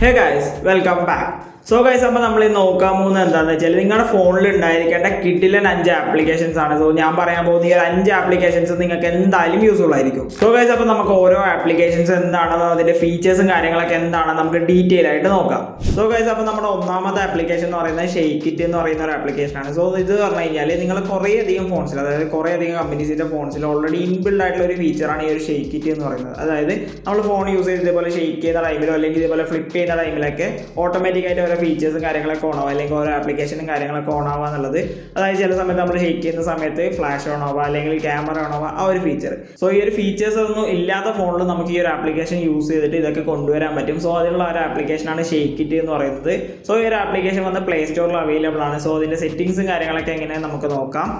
Hey guys, welcome back. So guys, അപ്പോൾ നമ്മൾ നോക്കാൻ പോകുന്നത് എന്താണെന്ന് വെച്ചാൽ നിങ്ങളുടെ ഫോണിൽ ഉണ്ടായിരിക്കേണ്ട കിഡിലൻ 5 ആപ്ലിക്കേഷൻസ് ആണ്. സോ ഞാൻ പറയാൻ പോകുന്ന ഈ 5 ആപ്ലിക്കേഷൻസ് നിങ്ങൾക്ക് എന്തായാലും യൂസ്ഫുൾ ആയിരിക്കും. സോ ഗൈസ്, അപ്പോൾ നമുക്ക് ഓരോ ആപ്ലിക്കേഷൻസ് എന്താണെന്നോ അതിൻ്റെ ഫീച്ചേഴ്സും കാര്യങ്ങളൊക്കെ എന്താണെന്ന് നമുക്ക് ഡീറ്റെയിൽ ആയിട്ട് നോക്കാം. സോ ഗൈസ്, അപ്പോൾ നമ്മുടെ ഒന്നാമത്തെ ആപ്ലിക്കേഷൻ എന്ന് പറയുന്നത് ഷെയ്ക്കിറ്റ് എന്ന് പറയുന്ന ഒരു ആപ്ലിക്കേഷനാണ്. സോ ഇത് പറഞ്ഞു കഴിഞ്ഞാൽ നിങ്ങൾ കുറേയധികം ഫോൺസിൽ, അതായത് കുറേയധികം കമ്പനീസിൻ്റെ ഫോൺസിൽ ഓൾറെഡി ഇൻബിൽഡ് ആയിട്ടുള്ള ഒരു ഫീച്ചറാണ് ഈ ഒരു ഷെയ്ക്കിറ്റ് എന്ന് പറയുന്നത്. അതായത് നമ്മൾ ഫോൺ യൂസ് ചെയ്ത് ഇതേപോലെ ഷെയ്ക്ക് ചെയ്യുന്ന ടൈമിലോ അല്ലെങ്കിൽ ഇതേപോലെ ഫ്ലിപ്പ് ചെയ്യുന്ന ടൈമിലൊക്കെ ഓട്ടോമാറ്റിക്കായിട്ട് ഫീച്ചേഴ്സും കാര്യങ്ങളൊക്കെ ഓൺ ആവുക, അല്ലെങ്കിൽ ഓരോ ആപ്ലിക്കേഷനും കാര്യങ്ങളൊക്കെ ഓൺ ആവുക എന്നുള്ളത്. അതായത് ചില സമയത്ത് നമ്മൾ ഷെയ്ക്ക് ചെയ്യുന്ന സമയത്ത് ഫ്ലാഷ് ഓൺ ആവുക അല്ലെങ്കിൽ ക്യാമറ ഓൺ ആവുക, ആ ഒരു ഫീച്ചർ. സോ ഈ ഒരു ഫീച്ചേഴ്സ് ഒന്നും ഇല്ലാത്ത ഫോണിൽ നമുക്ക് ഈ ഒരു ആപ്ലിക്കേഷൻ യൂസ് ചെയ്തിട്ട് ഇതൊക്കെ കൊണ്ടുവരാൻ പറ്റും. സോ അതിനുള്ള ഒരു ആപ്ലിക്കേഷനാണ് ഷെയ്ക്കിറ്റ് എന്ന് പറയുന്നത്. സോ ഈ ഒരു ആപ്ലിക്കേഷൻ വന്ന് പ്ലേ സ്റ്റോറിൽ അവൈലബിൾ ആണ്. സോ അതിൻ്റെ സെറ്റിംഗ്സും കാര്യങ്ങളൊക്കെ എങ്ങനെയാണ് നമുക്ക് നോക്കാം.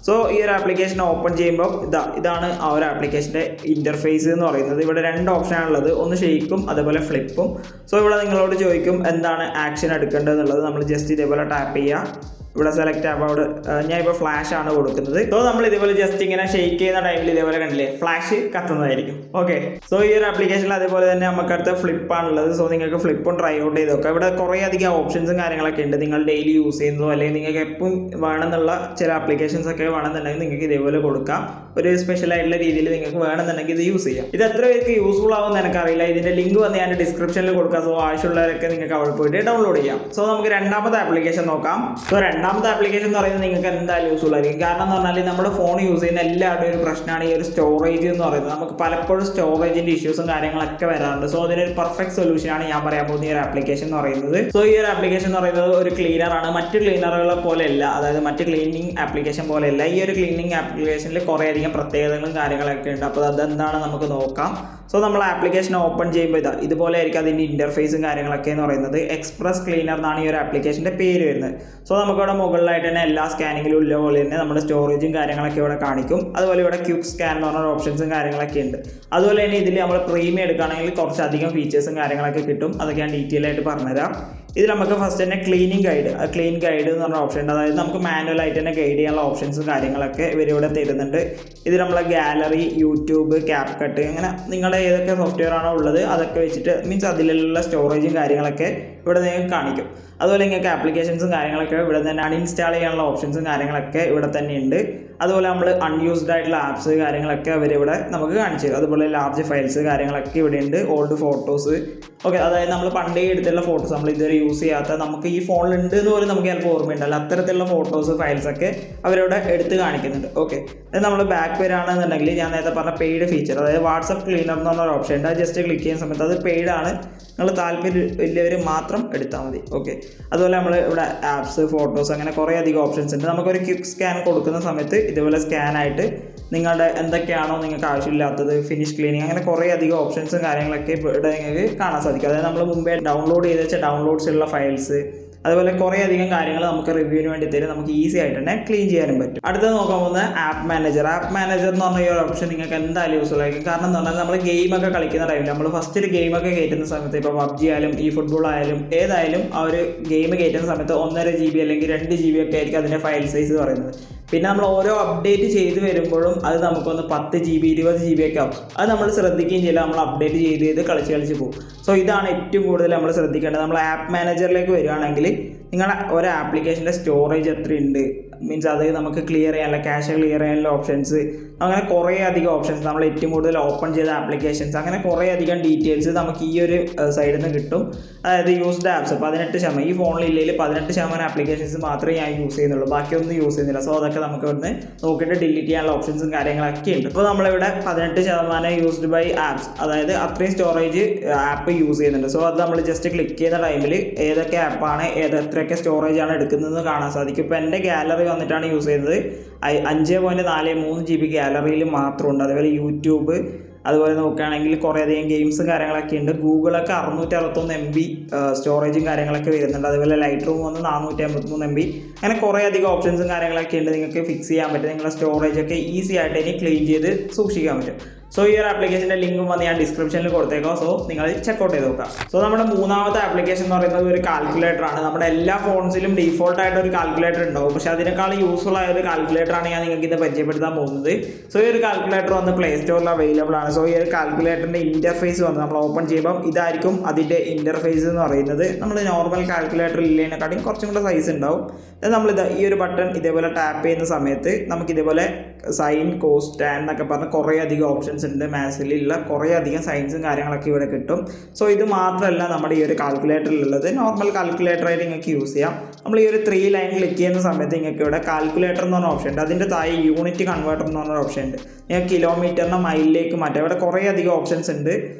സോ ഈ ഒരു ആപ്ലിക്കേഷൻ ഓപ്പൺ ചെയ്യുമ്പോൾ ഇതാണ് ആ ഒരു ആപ്ലിക്കേഷൻ്റെ ഇൻ്റർഫേസ് എന്ന് പറയുന്നത്. ഇവിടെ 2 ഓപ്ഷനാണുള്ളത്, ഒന്ന് ഷെയ്ക്കും അതേപോലെ ഫ്ലിപ്പും. സോ ഇവിടെ നിങ്ങളോട് ചോദിക്കും എന്താണ് ആക്ഷൻ എടുക്കേണ്ടത് എന്നുള്ളത്. നമ്മൾ ജസ്റ്റ് ഇതേപോലെ ടാപ്പ് ചെയ്യുക, ഇവിടെ സെലക്ട് ആകുമ്പോൾ അവിടെ ഞാൻ ഇപ്പോൾ ഫ്ലാഷ് ആണ് കൊടുക്കുന്നത്. സോ നമ്മൾ ഇതേപോലെ ജസ്റ്റ് ഇങ്ങനെ ഷെയ്ക്ക് ചെയ്യുന്ന ടൈമിൽ ഇതേപോലെ കണ്ടില്ലേ ഫ്ലാഷ് കത്തുന്നതായിരിക്കും. ഓക്കെ, സോ ഈ ഒരു ആപ്ലിക്കേഷനിൽ അതേപോലെ തന്നെ നമുക്ക് അടുത്ത ഫ്ലിപ്പാണുള്ളത്. സോ നിങ്ങൾക്ക് ഫ്ലിപ്പും ട്രൈ ഔട്ട് ചെയ്ത് നോക്കാം. ഇവിടെ കുറേ അധികം ഓപ്ഷൻസും കാര്യങ്ങളൊക്കെ ഉണ്ട്. നിങ്ങൾ ഡെയിലി യൂസ് ചെയ്യുന്നതോ അല്ലെങ്കിൽ നിങ്ങൾക്ക് എപ്പം വേണമെന്നുള്ള ചില ആപ്ലിക്കേഷൻസ് ഒക്കെ വേണമെന്നുണ്ടെങ്കിൽ നിങ്ങൾക്ക് ഇതേപോലെ കൊടുക്കാം. ഒരു സ്പെഷ്യൽ ആയിട്ടുള്ള രീതിയിൽ നിങ്ങൾക്ക് വേണമെന്നുണ്ടെങ്കിൽ ഇത് യൂസ് ചെയ്യാം. ഇത് എത്ര പേർക്ക് യൂസ്ഫുൾ ആവുമെന്ന് എനിക്കറിയില്ല. ഇതിൻ്റെ ലിങ്ക് വന്ന് ഞാൻ ഡിസ്ക്രിപ്ഷനിൽ കൊടുക്കാം. സോ ആവശ്യമുള്ളവരൊക്കെ നിങ്ങൾക്ക് അവിടെ പോയിട്ട് ഡൗൺലോഡ് ചെയ്യാം. സോ നമുക്ക് രണ്ടാമത്തെ ആപ്ലിക്കേഷൻ നോക്കാം. സോ രണ്ടാമത്തെ ആപ്ലിക്കേഷൻ എന്ന് പറയുന്നത് നിങ്ങൾക്ക് എന്തായാലും യൂസ്ഫുൾ ആയിരിക്കും. കാരണം എന്ന് പറഞ്ഞാൽ നമ്മുടെ ഫോൺ യൂസ് ചെയ്യുന്ന എല്ലാവരുടെയും ഒരു പ്രശ്നമാണ് ഈ ഒരു സ്റ്റോറേജ് എന്ന് പറയുന്നത്. നമുക്ക് പലപ്പോഴും സ്റ്റോറേജിൻ്റെ ഇഷ്യൂസും കാര്യങ്ങളൊക്കെ വരാറുണ്ട്. സോ അതിനൊരു പെർഫെക്റ്റ് സൊല്യൂഷനാണ് ഞാൻ പറയാൻ പോകുന്ന ഈ ഒരു ആപ്ലിക്കേഷൻ എന്ന് പറയുന്നത്. സോ ഈ ഒരു ആപ്ലിക്കേഷൻ എന്ന് പറയുന്നത് ഒരു ക്ലീനറാണ്. മറ്റ് ക്ലീനറുകളെ പോലെയല്ല, അതായത് മറ്റ് ക്ലീനിങ് ആപ്ലിക്കേഷൻ പോലെയല്ല. ഈ ഒരു ക്ലീനിങ് ആപ്ലിക്കേഷനിൽ കുറേയധികം പ്രത്യേകതകളും കാര്യങ്ങളൊക്കെ ഉണ്ട്. അപ്പോൾ അതെന്താണ് നമുക്ക് നോക്കാം. സോ നമ്മൾ ആപ്ലിക്കേഷൻ ഓപ്പൺ ചെയ്യുമ്പോൾ ഇതുപോലെ ആയിരിക്കും അതിൻ്റെ ഇൻ്റർഫേസും കാര്യങ്ങളൊക്കെ എന്ന് പറയുന്നത്. എക്സ്പ്രസ് ക്ലീനർ എന്നാണ് ഈ ഒരു ആപ്ലിക്കേഷൻ്റെ പേര് വരുന്നത്. സോ നമുക്കിവിടെ മുകളിലായിട്ട് തന്നെ എല്ലാ സ്കാനിങ്ങിലും ഉള്ള പോലെ തന്നെ നമ്മുടെ സ്റ്റോറേജും കാര്യങ്ങളൊക്കെ ഇവിടെ കാണിക്കും. അതുപോലെ ഇവിടെ ക്വിക്ക് സ്കാൻ എന്ന് പറഞ്ഞ ഓപ്ഷൻസും കാര്യങ്ങളൊക്കെ ഉണ്ട്. അതുപോലെ തന്നെ ഇതിൽ നമ്മൾ പ്രീമിയം എടുക്കുകയാണെങ്കിൽ കുറച്ചധികം ഫീച്ചേഴ്സും കാര്യങ്ങളൊക്കെ കിട്ടും. അതൊക്കെ ഞാൻ ഡീറ്റെയിൽ ആയിട്ട് പറഞ്ഞുതരാം. ഇതിൽ നമുക്ക് ഫസ്റ്റ് തന്നെ ക്ലീനിങ് ഗൈഡ്, ക്ലീൻ ഗൈഡ് എന്ന് പറഞ്ഞ ഓപ്ഷൻ ഉണ്ട്. അതായത് നമുക്ക് മാനുവലായിട്ട് തന്നെ ഗൈഡ് ചെയ്യാനുള്ള ഓപ്ഷൻസും കാര്യങ്ങളൊക്കെ ഇവരിവിടെ തരുന്നുണ്ട്. ഇത് നമ്മളെ ഗാലറി, യൂട്യൂബ്, ക്യാപ് കട്ട്, അങ്ങനെ നിങ്ങളുടെ ഏതൊക്കെ സോഫ്റ്റ്വെയർ ആണോ ഉള്ളത് അതൊക്കെ വെച്ചിട്ട് മീൻസ് അതിലുള്ള സ്റ്റോറേജും കാര്യങ്ങളൊക്കെ ഇവിടെ നിങ്ങൾക്ക് കാണിക്കും. അതുപോലെ നിങ്ങൾക്ക് ആപ്ലിക്കേഷൻസും കാര്യങ്ങളൊക്കെ ഇവിടെ തന്നെ അൺഇൻസ്റ്റാൾ ചെയ്യാനുള്ള ഓപ്ഷൻസും കാര്യങ്ങളൊക്കെ ഇവിടെ തന്നെ ഉണ്ട്. അതുപോലെ നമ്മൾ അൺയൂസ്ഡ് ആയിട്ടുള്ള ആപ്സ് കാര്യങ്ങളൊക്കെ അവരിവിടെ നമുക്ക് കാണിച്ചു തരും. അതുപോലെ ലാർജ് ഫയൽസ് കാര്യങ്ങളൊക്കെ ഇവിടെ ഉണ്ട്. ഓൾഡ് ഫോട്ടോസ്, ഓക്കെ, അതായത് നമ്മൾ പണ്ടേ എടുത്തുള്ള ഫോട്ടോസ് നമ്മൾ ഇതുവരെ യൂസ് ചെയ്യാത്ത, നമുക്ക് ഈ ഫോണിലുണ്ട് എന്ന് പോലും നമുക്ക് ചിലപ്പോൾ ഓർമ്മയുണ്ടല്ലോ, അത്തരത്തിലുള്ള ഫോട്ടോസ് ഫയൽസൊക്കെ അവരിവിടെ എടുത്ത് കാണിക്കുന്നുണ്ട്. ഓക്കെ, അത് നമ്മൾ ബാക്ക് വരികയാണെന്നുണ്ടെങ്കിൽ ഞാൻ നേരത്തെ പറഞ്ഞ പെയ്ഡ് ഫീച്ചർ, അതായത് വാട്സപ്പ് ക്ലീനർ എന്ന് പറഞ്ഞൊരു ഓപ്ഷൻ ഉണ്ട്. അത് ജസ്റ്റ് ക്ലിക്ക് ചെയ്യുന്ന സമയത്ത് അത് പെയ്ഡാണ്, നിങ്ങൾ താല്പര്യം വലിയവർ മാത്രം എടുത്താൽ മതി. ഓക്കെ, അതുപോലെ നമ്മൾ ഇവിടെ ആപ്സ്, ഫോട്ടോസ്, അങ്ങനെ കുറേ അധികം ഓപ്ഷൻസ് ഉണ്ട്. നമുക്കൊരു ക്വിക്ക് സ്കാൻ കൊടുക്കുന്ന സമയത്ത് ഇതുപോലെ സ്കാനായിട്ട് നിങ്ങളുടെ എന്തൊക്കെയാണോ നിങ്ങൾക്ക് ആവശ്യമില്ലാത്തത്, ഫിനിഷ് ക്ലീനിങ്, അങ്ങനെ കുറേ അധികം ഓപ്ഷൻസും കാര്യങ്ങളൊക്കെ ഇവിടെ നിങ്ങൾക്ക് കാണാൻ സാധിക്കും. അതായത് നമ്മൾ മുമ്പേ ഡൗൺലോഡ് ചെയ്ത് വെച്ച ഡൗൺലോഡ്സുള്ള ഫയൽസ്, അതുപോലെ കുറേ അധികം കാര്യങ്ങൾ നമുക്ക് റിവ്യൂവിന് വേണ്ടി തരും. നമുക്ക് ഈസി ആയിട്ട് തന്നെ ക്ലീൻ ചെയ്യാനും പറ്റും. അടുത്തത് നോക്കാൻ പോകുന്നത് ആപ്പ് മാനേജർ. ആപ്പ് മാനേജർ എന്ന് പറഞ്ഞ ഈ ഒരു ഓപ്ഷൻ നിങ്ങൾക്ക് എന്തായാലും യൂസ്ഫുൾ ആയിരിക്കും. കാരണം എന്ന് പറഞ്ഞാൽ നമ്മൾ ഗെയിമൊക്കെ കളിക്കുന്ന ടൈമിൽ നമ്മൾ ഫസ്റ്റ് ഒരു ഗെയിമൊക്കെ കയറ്റുന്ന സമയത്ത്, ഇപ്പോൾ PUBG ആയാലും ഈ ഫുട്ബോൾ ആയാലും ഏതായാലും ആ ഒരു ഗെയിം കയറ്റുന്ന സമയത്ത് 1.5 GB അല്ലെങ്കിൽ 2 GB ഒക്കെ ആയിരിക്കും അതിൻ്റെ ഫയൽ സൈസ് പറയുന്നത്. പിന്നെ നമ്മൾ ഓരോ അപ്ഡേറ്റ് ചെയ്ത് വരുമ്പോഴും അത് നമുക്കൊന്ന് 10 GB 20 GB ഒക്കെ ആവും. അത് നമ്മൾ ശ്രദ്ധിക്കുകയും ചെയ്യില്ല, നമ്മൾ അപ്ഡേറ്റ് ചെയ്ത് കളിച്ച് പോകും. സോ ഇതാണ് ഏറ്റവും കൂടുതൽ നമ്മൾ ശ്രദ്ധിക്കേണ്ടത്. നമ്മൾ ആപ്പ് മാനേജറിലേക്ക് വരികയാണെങ്കിൽ നിങ്ങളുടെ ഒരു ആപ്ലിക്കേഷൻ്റെ സ്റ്റോറേജ് എത്രയുണ്ട്, മീൻസ് അത് നമുക്ക് ക്ലിയർ ചെയ്യാനുള്ള, ക്യാഷ് ക്ലിയർ ചെയ്യാനുള്ള ഓപ്ഷൻസ്, അങ്ങനെ കുറേ അധികം ഓപ്ഷൻസ്, നമ്മൾ ഏറ്റവും കൂടുതൽ ഓപ്പൺ ചെയ്ത ആപ്ലിക്കേഷൻസ്, അങ്ങനെ കുറേ അധികം ഡീറ്റെയിൽസ് നമുക്ക് ഈ ഒരു സൈഡിൽ നിന്ന് കിട്ടും. അതായത് യൂസ്ഡ് ആപ്സ് 18%, ഈ ഫോണിൽ ഇല്ലെങ്കിൽ 18% ആപ്ലിക്കേഷൻസ് മാത്രമേ ഞാൻ യൂസ് ചെയ്യുന്നുള്ളൂ, ബാക്കിയൊന്നും യൂസ് ചെയ്യുന്നില്ല. സോ അതൊക്കെ നമുക്ക് ഇവിടുന്ന് നോക്കിയിട്ട് ഡിലീറ്റ് ചെയ്യാനുള്ള ഓപ്ഷൻസും കാര്യങ്ങളൊക്കെ ഉണ്ട്. അപ്പോൾ നമ്മളിവിടെ 18% യൂസ്ഡ് ബൈ ആപ്സ്, അതായത് അത്രയും സ്റ്റോറേജ് ആപ്പ് യൂസ് ചെയ്യുന്നുണ്ട്. സോ അത് നമ്മൾ ജസ്റ്റ് ക്ലിക്ക് ചെയ്യുന്ന ടൈമിൽ ഏതൊക്കെ ആപ്പാണ് എത്രയൊക്കെ സ്റ്റോറേജ് ആണ് എടുക്കുന്നതെന്ന് കാണാൻ സാധിക്കും. ഇപ്പോൾ എൻ്റെ ഗാലറി വന്നിട്ടാണ് യൂസ് ചെയ്യുന്നത് 5.43 GB ഗാലറിയിൽ മാത്രമുണ്ട്. അതേപോലെ യൂട്യൂബ്, അതുപോലെ നോക്കുകയാണെങ്കിൽ കുറേ അധികം ഗെയിംസും കാര്യങ്ങളൊക്കെ ഉണ്ട്. ഗൂഗിളൊക്കെ 661 MB സ്റ്റോറേജും കാര്യങ്ങളൊക്കെ വരുന്നുണ്ട്. അതുപോലെ ലൈറ്റ് റൂം വന്ന് 453 MB, അങ്ങനെ കുറേ അധികം ഓപ്ഷൻസും കാര്യങ്ങളൊക്കെ ഉണ്ട്. നിങ്ങൾക്ക് ഫിക്സ് ചെയ്യാൻ പറ്റും, നിങ്ങളുടെ സ്റ്റോറേജൊക്കെ ഈസി ആയിട്ട് ഇനി ക്ലീൻ ചെയ്ത് സൂക്ഷിക്കാൻ പറ്റും. സോ ഈ ഒരു ആപ്ലിക്കേഷൻ്റെ ലിങ്കും വന്ന് ഞാൻ ഡിസ്ക്രിപ്ഷനിൽ കൊടുത്തേക്കാം. സോ നിങ്ങൾ ചെക്കൗട്ട് ചെയ്ത് നോക്കാം. സോ നമ്മുടെ മൂന്നാമത്തെ ആപ്ലിക്കേഷൻ എന്ന് പറയുന്നത് ഒരു കാൽക്കുലേറ്റർ ആണ്. നമ്മുടെ എല്ലാ ഫോൺസിലും ഡീഫോൾട്ട് ആയിട്ട് ഒരു കാൽക്കുലേറ്റർ ഉണ്ടാവും. പക്ഷേ അതിനേക്കാൾ യൂസ്ഫുൾ ആയ ഒരു കാൽക്കുലേറ്റർ ആണ് ഞാൻ നിങ്ങൾക്ക് ഇത് പരിചയപ്പെടുത്താൻ പോകുന്നത്. സോ ഈ ഒരു കാൽക്കുലേറ്റർ വന്ന് പ്ലേ സ്റ്റോറിൽ അവൈലബിൾ ആണ്. സോ ഈ ഒരു കാൽക്കുലേറ്ററിൻ്റെ ഇൻ്റർഫേസ് വന്ന് നമ്മൾ ഓപ്പൺ ചെയ്യുമ്പം ഇതായിരിക്കും അതിൻ്റെ ഇൻ്റർഫേസ് എന്ന് പറയുന്നത്. നമ്മൾ നോർമൽ കാൽക്കുലേറ്റർ ഇല്ലേനെക്കാട്ടും കുറച്ചും കൂടെ സൈസ് ഉണ്ടാവും. നമ്മളിത് ഈ ഒരു ബട്ടൺ ഇതേപോലെ ടാപ്പ് ചെയ്യുന്ന സമയത്ത് നമുക്ക് ഇതേപോലെ സൈൻ, കോസ്, ടാൻ എന്നൊക്കെ പറഞ്ഞ് കുറേ അധികം ഓപ്ഷൻസ് ഉണ്ട്. മാത്സിലുള്ള കുറേ അധികം സൈൻസും കാര്യങ്ങളൊക്കെ ഇവിടെ കിട്ടും. സോ ഇത് മാത്രമല്ല നമ്മുടെ ഈ ഒരു കാൽക്കുലേറ്ററിലുള്ളത് നോർമൽ കാൽക്കുലേറ്ററായിട്ട് നിങ്ങൾക്ക് യൂസ് ചെയ്യാം. നമ്മൾ ഈ ഒരു 3 ലൈൻ ക്ലിക്ക് ചെയ്യുന്ന സമയത്ത് നിങ്ങൾക്ക് ഇവിടെ കാൽക്കുലേറ്റർ എന്ന് പറഞ്ഞ ഓപ്ഷൻ ഉണ്ട്. അതിൻ്റെ താഴെ യൂണിറ്റ് കൺവേർട്ടർ എന്ന് പറഞ്ഞ ഓപ്ഷൻ ഉണ്ട്. നിങ്ങൾക്ക് കിലോമീറ്ററിനെ മൈലിലേക്ക് മാറ്റാം. ഇവിടെ കുറേ അധികം ഓപ്ഷൻസ് ഉണ്ട്.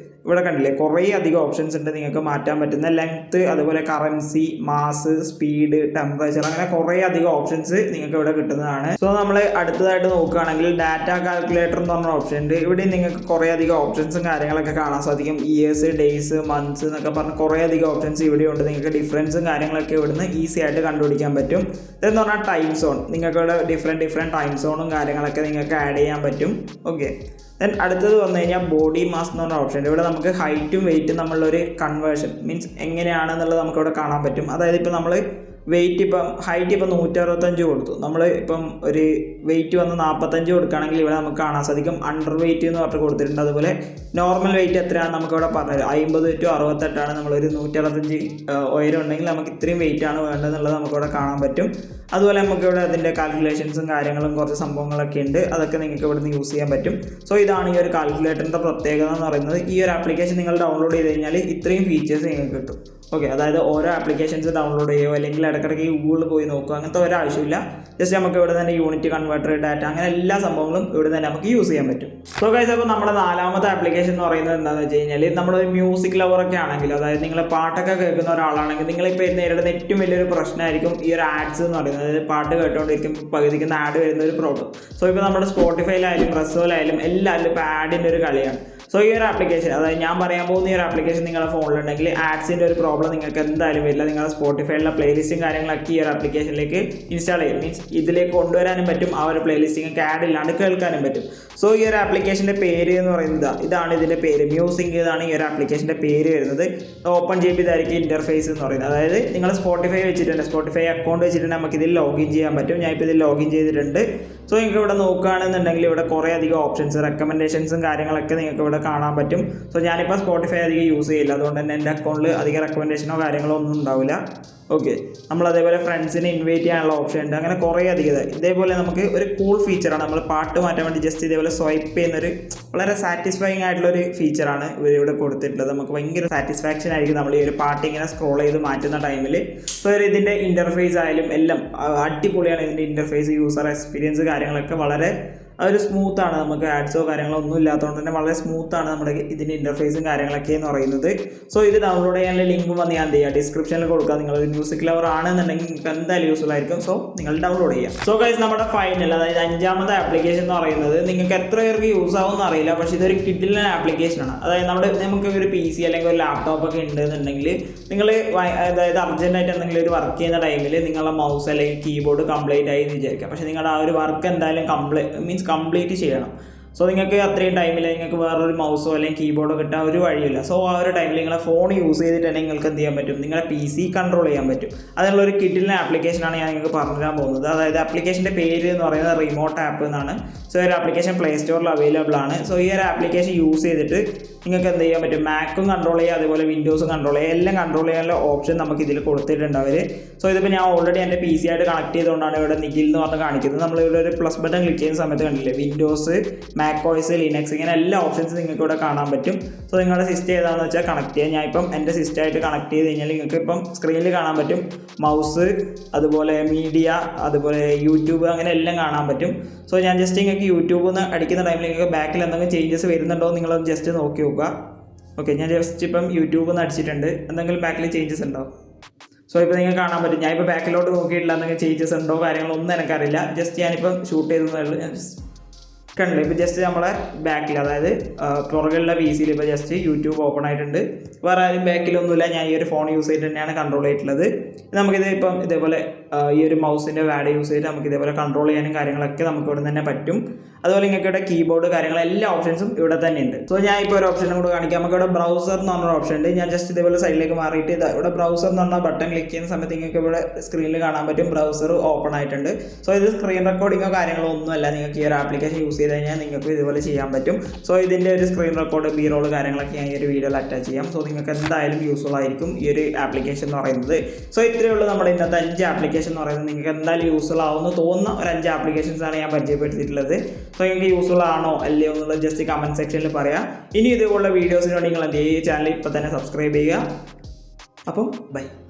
ഇവിടെ കണ്ടില്ലേ, കുറേ അധികം ഓപ്ഷൻസ് ഉണ്ട് നിങ്ങൾക്ക് മാറ്റാൻ പറ്റുന്ന. ലെങ്ത്ത്, അതുപോലെ കറൻസി, മാസ്, സ്പീഡ്, ടെമ്പറേച്ചർ, അങ്ങനെ കുറേ അധികം ഓപ്ഷൻസ് നിങ്ങൾക്ക് ഇവിടെ കിട്ടുന്നതാണ്. സോ നമ്മൾ അടുത്തതായിട്ട് നോക്കുകയാണെങ്കിൽ ഡാറ്റ കാൽക്കുലേറ്റർ എന്ന് പറഞ്ഞ ഓപ്ഷൻ ഉണ്ട്. ഇവിടെ നിങ്ങൾക്ക് കുറേ അധികം ഓപ്ഷൻസും കാര്യങ്ങളൊക്കെ കാണാൻ സാധിക്കും. ഇയേഴ്സ്, ഡേയ്സ്, മന്ത്സ് എന്നൊക്കെ പറഞ്ഞ് കുറേ അധികം ഓപ്ഷൻസ് ഇവിടെയുണ്ട്. നിങ്ങൾക്ക് ഡിഫറൻസും കാര്യങ്ങളൊക്കെ ഇവിടുന്ന് ഈസി ആയിട്ട് കണ്ടുപിടിക്കാൻ പറ്റും. ഇതെന്ന് പറഞ്ഞാൽ ടൈം സോൺ, നിങ്ങൾക്ക് ഇവിടെ ഡിഫറെൻറ്റ് ടൈം സോണും കാര്യങ്ങളൊക്കെ നിങ്ങൾക്ക് ആഡ് ചെയ്യാൻ പറ്റും. ഓക്കെ, ദെൻ അടുത്തത് വന്നു കഴിഞ്ഞാൽ ബോഡി മാസ് എന്ന് പറഞ്ഞ ഓപ്ഷൻ. ഇവിടെ നമുക്ക് ഹൈറ്റും വെയിറ്റും നമ്മളുള്ളൊരു കൺവേർഷൻ മീൻസ് എങ്ങനെയാണെന്നുള്ളത് നമുക്കിവിടെ കാണാൻ പറ്റും. അതായത് ഇപ്പോൾ നമ്മൾ വെയിറ്റ് ഇപ്പം ഹൈറ്റ് ഇപ്പം 165 കൊടുത്തു, നമ്മൾ ഇപ്പം ഒരു വെയിറ്റ് വന്ന് 45 കൊടുക്കുകയാണെങ്കിൽ ഇവിടെ നമുക്ക് കാണാൻ സാധിക്കും അണ്ടർ വെയിറ്റ് എന്ന് പറഞ്ഞിട്ട് കൊടുത്തിട്ടുണ്ട്. അതുപോലെ നോർമൽ വെയിറ്റ് എത്രയാണ് നമുക്കിവിടെ പറഞ്ഞത് 50 to 68 നമ്മളൊരു 165 ഉയരം ഉണ്ടെങ്കിൽ നമുക്ക് ഇത്രയും വെയിറ്റ് ആണ് വേണ്ടതെന്നുള്ളത് നമുക്കിവിടെ കാണാൻ പറ്റും. അതുപോലെ നമുക്കിവിടെ അതിൻ്റെ കാൽക്കുലേഷൻസും കാര്യങ്ങളും കുറച്ച് സംഭവങ്ങളൊക്കെ ഉണ്ട്. അതൊക്കെ നിങ്ങൾക്ക് ഇവിടെ നിന്ന് യൂസ് ചെയ്യാൻ പറ്റും. സോ ഇതാണ് ഈ ഒരു കാൽക്കുലേറ്ററിൻ്റെ പ്രത്യേകത എന്ന് പറയുന്നത്. ഈ ഒരു ആപ്ലിക്കേഷൻ നിങ്ങൾ ഡൗൺലോഡ് ചെയ്ത് കഴിഞ്ഞാൽ ഇത്രയും ഫീച്ചേഴ്സ് നിങ്ങൾക്ക് കിട്ടും. ഓക്കെ, അതായത് ഓരോ ആപ്ലിക്കേഷൻസ് ഡൗൺലോഡ് ചെയ്യുകയോ അല്ലെങ്കിൽ ഇടയ്ക്കിടയ്ക്ക് ഗൂഗിളിൽ പോയി നോക്കുക അങ്ങനത്തെ ഒരാവശ്യമില്ല. ജസ്റ്റ് നമുക്ക് ഇവിടെ തന്നെ യൂണിറ്റ് കൺവേർട്ടർ, ഡാറ്റ, അങ്ങനെ എല്ലാ സംഭവങ്ങളും ഇവിടെ തന്നെ നമുക്ക് യൂസ് ചെയ്യാൻ പറ്റും. സോ ഗൈസ്, അപ്പോൾ നമ്മുടെ നാലാമത്തെ ആപ്ലിക്കേഷൻ എന്ന് പറയുന്നത് എന്താണെന്ന് വെച്ച് കഴിഞ്ഞാൽ നമ്മളൊരു മ്യൂസിക് ലവറൊക്കെ ആണെങ്കിൽ, അതായത് നിങ്ങൾ പാട്ടൊക്കെ കേൾക്കുന്ന ഒരാളാണെങ്കിൽ നിങ്ങളിപ്പോൾ നേരിടുന്ന ഏറ്റവും വലിയൊരു പ്രശ്നമായിരിക്കും ഈ ഒരു ആഡ്സ് എന്ന് പറയുന്നത്. അതായത് പാട്ട് കേട്ടുകൊണ്ടിരിക്കും പകുതിക്കുന്ന ആഡ് വരുന്ന ഒരു പ്രോബ്ലം. സോ ഇപ്പോൾ നമ്മുടെ സ്പോട്ടിഫൈയിലായാലും റെസോയിലായാലും എല്ലാവരും ഇപ്പോൾ ആഡിൻ്റെ ഒരു കളിയാണ്. സോ ഈ ഒരു ആപ്ലിക്കേഷൻ, അതായത് ഞാൻ പറയാൻ പോകുന്ന ഈ ഒരു ആപ്ലിക്കേഷൻ നിങ്ങളുടെ ഫോണിലുണ്ടെങ്കിൽ ആഡ്സിൻ്റെ ഒരു പ്രോബ്ലം നിങ്ങൾക്ക് എന്തായാലും വരില്ല. നിങ്ങളുടെ സ്പോട്ടിഫൈയിലുള്ള പ്ലേലിസ്റ്റും കാര്യങ്ങളൊക്കെ ഈ ഒരു ആപ്ലിക്കേഷനിലേക്ക് ഇൻസ്റ്റാൾ ചെയ്യും. മീൻസ് ഇതിലേക്ക് കൊണ്ടുവരാനും പറ്റും, ആ ഒരു പ്ലേലിസ്റ്റ് നിങ്ങൾക്ക് ആഡ് ഇല്ലാണ്ട് കേൾക്കാനും പറ്റും. സോ ഈ ഒരു ആപ്ലിക്കേഷൻ്റെ പേര് എന്ന് പറയുന്നത് ഇതാണ്, ഇതിൻ്റെ പേര് മ്യൂസിക്. ഇതാണ് ഈ ഒരു ആപ്ലിക്കേഷൻ്റെ പേര് വരുന്നത്. ഓപ്പൺ ചെയ്തതായിരിക്കും ഇൻ്റർഫേസ് എന്ന് പറയുന്നത്. അതായത് നിങ്ങൾ സ്പോട്ടിഫൈ വെച്ചിട്ടുണ്ട്, സ്പോട്ടിഫൈ അക്കൗണ്ട് വെച്ചിട്ടുണ്ടെങ്കിൽ നമുക്ക് ഇതിൽ ലോഗിൻ ചെയ്യാൻ പറ്റും. ഞാൻ ഇപ്പോൾ ഇതിൽ ലോഗിൻ ചെയ്തിട്ടുണ്ട്. സോ നിങ്ങൾക്ക് ഇവിടെ നോക്കുകയാണെന്നുണ്ടെങ്കിൽ ഇവിടെ കുറേ അധികം ഓപ്ഷൻസ്, റെക്കമെൻഡേഷൻസും കാര്യങ്ങളൊക്കെ നിങ്ങൾക്ക് ഇവിടെ കാണാൻ പറ്റും. സോ ഞാനിപ്പോൾ സ്പോട്ടിഫൈ അധികം യൂസ് ചെയ്യില്ല, അതുകൊണ്ട് തന്നെ എൻ്റെ അക്കൗണ്ടിൽ അധികം റെക്കമെൻഡേഷനോ കാര്യങ്ങളോ ഒന്നും ഉണ്ടാവില്ല. ഓക്കെ, നമ്മൾ അതേപോലെ ഫ്രണ്ട്സിനെ ഇൻവൈറ്റ് ചെയ്യാനുള്ള ഓപ്ഷൻ ഉണ്ട്. അങ്ങനെ കുറേ അധികം ഇതേപോലെ നമുക്ക് ഒരു കൂൾ ഫീച്ചറാണ്. നമ്മൾ പാട്ട് മാറ്റാൻ വേണ്ടി ജസ്റ്റ് ഇതേപോലെ സ്വൈപ്പ് ചെയ്യുന്നൊരു വളരെ സാറ്റിസ്ഫൈങ് ആയിട്ടുള്ളൊരു ഫീച്ചറാണ് ഇവിടെ കൊടുത്തിട്ടുള്ളത്. നമുക്ക് ഭയങ്കര സാറ്റിസ്ഫാക്ഷൻ ആയിരിക്കും നമ്മൾ ഈ ഒരു പാട്ട് ഇങ്ങനെ സ്ക്രോൾ ചെയ്ത് മാറ്റുന്ന ടൈമിൽ. സോ ഇതിൻ്റെ ഇൻ്റർഫേസ് ആയാലും എല്ലാം അടിപൊളിയാണ്. ഇതിൻ്റെ ഇൻ്റർഫേസ്, യൂസർ എക്സ്പീരിയൻസ് കാര്യങ്ങളൊക്കെ വളരെ ഒരു സ്മൂത്താണ്. നമുക്ക് ആഡ്സോ കാര്യങ്ങളോ ഒന്നും ഇല്ലാത്തതുകൊണ്ട് തന്നെ വളരെ സ്മൂത്താണ് നമ്മുടെ ഇതിൻ്റെ ഇൻ്റർഫേസും കാര്യങ്ങളൊക്കെ എന്ന് പറയുന്നത്. സോ ഇത് ഡൗൺലോഡ് ചെയ്യാനുള്ള ലിങ്കും വന്ന് ഞാൻ എന്ത് ചെയ്യുക, ഡിസ്ക്രിപ്ഷനിൽ കൊടുക്കുക. നിങ്ങളൊരു മ്യൂസിക് ലവർ ആണെന്നുണ്ടെങ്കിൽ നിങ്ങൾക്ക് എന്തായാലും യൂസ്ഫുൾ ആയിരിക്കും. സോ നിങ്ങൾ ഡൗൺലോഡ് ചെയ്യാം. സോ ഗൈസ്, നമ്മുടെ ഫൈനൽ, അതായത് 5ാമത്തെ ആപ്ലിക്കേഷൻ എന്ന് പറയുന്നത് നിങ്ങൾക്ക് എത്ര പേർക്ക് യൂസ് ആവുമെന്ന് അറിയില്ല, പക്ഷേ ഇതൊരു കിഡിലൻ ആപ്ലിക്കേഷനാണ്. അതായത് നമുക്ക് ഒരു PC അല്ലെങ്കിൽ ഒരു ലാപ്ടോപ്പ് ഒക്കെ ഉണ്ടെന്നുണ്ടെങ്കിൽ നിങ്ങൾ അതായത് അർജൻറ്റായിട്ട് എന്തെങ്കിലും ഒരു വർക്ക് ചെയ്യുന്ന ടൈമിൽ നിങ്ങളുടെ മൗസ് അല്ലെങ്കിൽ കീബോർഡ് കംപ്ലീറ്റ് ആയി എന്ന് വിചാരിക്കാം. പക്ഷേ നിങ്ങളുടെ ആ ഒരു വർക്ക് എന്തായാലും കംപ്ലീറ്റ് ചെയ്യണം. സോ നിങ്ങൾക്ക് അത്രയും ടൈമിൽ നിങ്ങൾക്ക് വേറൊരു മൗസോ അല്ലെങ്കിൽ കീബോർഡോ കിട്ടാൻ ഒരു വഴിയില്ല. സോ ആ ഒരു ടൈമിൽ നിങ്ങളെ ഫോൺ യൂസ് ചെയ്തിട്ട് തന്നെ നിങ്ങൾക്ക് എന്ത് ചെയ്യാൻ പറ്റും, നിങ്ങളെ PC കൺട്രോൾ ചെയ്യാൻ പറ്റും. അതിനുള്ള ഒരു കിഡിലൻ ആപ്ലിക്കേഷനാണ് ഞാൻ നിങ്ങൾക്ക് പറഞ്ഞു തരാൻ പോകുന്നത്. അതായത് ആപ്ലിക്കേഷൻ്റെ പേര് എന്ന് പറയുന്നത് റിമോട്ട് ആപ്പ് എന്നാണ്. സോ ഈ ഒരു ആപ്ലിക്കേഷൻ പ്ലേ സ്റ്റോറിൽ അവൈലബിൾ ആണ്. സോ ഈ ഒരു ആപ്ലിക്കേഷൻ യൂസ് ചെയ്തിട്ട് നിങ്ങൾക്ക് എന്ത് ചെയ്യാൻ പറ്റും, മാക്കും കൺട്രോൾ ചെയ്യുക, അതുപോലെ വിൻഡോസും കൺട്രോൾ ചെയ്യുക, എല്ലാം കൺട്രോൾ ചെയ്യാനുള്ള ഓപ്ഷൻ നമുക്ക് ഇതിൽ കൊടുത്തിട്ടുണ്ട് അവർ. സോ ഇതിപ്പോൾ ഞാൻ ഓൾറെഡി എൻ്റെ PC ആയിട്ട് കണക്ട് ചെയ്തുകൊണ്ടാണ് ഇവിടെ നിഖിൽ എന്ന് പറഞ്ഞ് കാണിക്കുന്നത്. നമ്മളിവിടെ ഒരു പ്ലസ് ബട്ടൺ ക്ലിക്ക് ചെയ്യുന്ന സമയത്ത് കണ്ടില്ലേ, വിൻഡോസ്, മാക്കോയ്സ്, ലിനക്സ്, ഇങ്ങനെ എല്ലാ ഓപ്ഷൻസും നിങ്ങൾക്ക് ഇവിടെ കാണാൻ പറ്റും. സോ നിങ്ങളുടെ സിസ്റ്റം ഏതാണെന്ന് വെച്ചാൽ കണക്ട് ചെയ്യുക. ഞാൻ ഇപ്പം എൻ്റെ സിസ്റ്റമായിട്ട് കണക്ട് ചെയ്ത് കഴിഞ്ഞാൽ നിങ്ങൾക്ക് ഇപ്പം സ്ക്രീനിൽ കാണാൻ പറ്റും മൗസ്, അതുപോലെ മീഡിയ, അതുപോലെ യൂട്യൂബ്, അങ്ങനെ എല്ലാം കാണാൻ പറ്റും. സോ ഞാൻ ജസ്റ്റ് നിങ്ങൾക്ക് യൂട്യൂബിൽ നിന്ന് അടിക്കുന്ന ടൈമിൽ നിങ്ങൾക്ക് ബാക്കിൽ എന്തെങ്കിലും ചേഞ്ചസ് വരുന്നുണ്ടോ എന്ന് നിങ്ങളൊന്ന് ജസ്റ്റ് നോക്കി നോക്കുക. ഓക്കെ, ഞാൻ ജസ്റ്റ് ഇപ്പം യൂട്യൂബിൽ നിന്ന് അടിച്ചിട്ടുണ്ട്. എന്തെങ്കിലും ബാക്കിൽ ചേഞ്ചസ് ഉണ്ടോ? സോ ഇപ്പോൾ നിങ്ങൾക്ക് കാണാൻ പറ്റും. ഞാനിപ്പോൾ ബാക്കിലോട്ട് നോക്കിയിട്ടില്ല, എന്തെങ്കിലും ചേഞ്ചസ് ഉണ്ടോ കാര്യങ്ങളൊന്നും എനിക്കറിയില്ല. ജസ്റ്റ് ഞാനിപ്പം ഷൂട്ട് ചെയ്തതേ ഞാൻ കണ്ടില്ല. ഇപ്പോൾ ജസ്റ്റ് നമ്മളെ ബാക്കിൽ, അതായത് പുറകിലുള്ള PC ഇപ്പോൾ ജസ്റ്റ് യൂട്യൂബ് ഓപ്പൺ ആയിട്ടുണ്ട്. വേറെ ആരും ബാക്കിലൊന്നുമില്ല. ഞാൻ ഈ ഒരു ഫോൺ യൂസ് ചെയ്തിട്ട് തന്നെയാണ് കൺട്രോൾ ചെയ്തിട്ടുള്ളത്. നമുക്കിത് ഇപ്പം ഇതേപോലെ ഈ ഒരു മൗസിൻ്റെ വാഡ് യൂസ് ചെയ്തിട്ട് നമുക്ക് ഇതേപോലെ കൺട്രോൾ ചെയ്യാനും കാര്യങ്ങളൊക്കെ നമുക്ക് ഇവിടെ തന്നെ പറ്റും. അതുപോലെ നിങ്ങൾക്ക് ഇവിടെ കീബോർഡ് കാര്യങ്ങൾ എല്ലാ ഓപ്ഷൻസും ഇവിടെ തന്നെ ഉണ്ട്. സോ ഞാൻ ഇപ്പോൾ ഒരു ഓപ്ഷനും കൂടെ കാണിക്കാം. നമുക്ക് ഇവിടെ ബ്രൗസർ എന്ന് പറഞ്ഞൊരു ഓപ്ഷൻ ഉണ്ട്. ഞാൻ ജസ്റ്റ് ഇതേപോലെ സൈഡിലേക്ക് മാറിയിട്ട് ഇവിടെ ബ്രൗസർ എന്ന് പറഞ്ഞ ബട്ടൺ ക്ലിക്ക് ചെയ്യുന്ന സമയത്ത് നിങ്ങൾക്ക് ഇവിടെ സ്ക്രീനിൽ കാണാൻ പറ്റും ബ്രൗസർ ഓപ്പൺ ആയിട്ടുണ്ട്. സോ ഇത് സ്ക്രീൻ റെക്കോർഡിങ്ങോ കാര്യങ്ങളോ ഒന്നുമല്ല. നിങ്ങൾക്ക് ഈ ഒരു ആപ്ലിക്കേഷൻ യൂസ് ചെയ്ത് കഴിഞ്ഞാൽ നിങ്ങൾക്ക് ഇതുപോലെ ചെയ്യാൻ പറ്റും. സോ ഇതിൻ്റെ ഒരു സ്ക്രീൻ റെക്കോർഡ് ബി റോൾ കാര്യങ്ങളൊക്കെ ഞാൻ ഈ ഒരു വീഡിയോയിൽ അറ്റാച്ച് ചെയ്യാം. സോ നിങ്ങൾക്ക് എന്തായാലും യൂസ്ഫുൾ ആയിരിക്കും ഈ ഒരു ആപ്ലിക്കേഷൻ എന്ന് പറയുന്നത്. സോ ഇത്രയേ ഉള്ളൂ നമ്മുടെ ഇന്നത്തെ 5 ആപ്ലിക്കേഷൻ എന്ന് പറയുന്നത്. നിങ്ങൾക്ക് എന്തായാലും യൂസ്ഫുൾ ആവുമെന്ന് തോന്നുന്ന ഒരു 5 ആപ്ലിക്കേഷൻസാണ് ഞാൻ പരിചയപ്പെടുത്തിയിട്ടുള്ളത്. സോ നിങ്ങൾക്ക് യൂസ്ഫുൾ ആണോ അല്ലയോ എന്നുള്ളത് ജസ്റ്റ് കമൻറ്റ് സെക്ഷനിൽ പറയാം. ഇനി ഇതുപോലുള്ള വീഡിയോസിന് വേണ്ടി നിങ്ങൾ എന്ത് ചെയ്യുക, ഈ ചാനൽ ഇപ്പോൾ തന്നെ സബ്സ്ക്രൈബ് ചെയ്യുക. അപ്പോൾ ബൈ.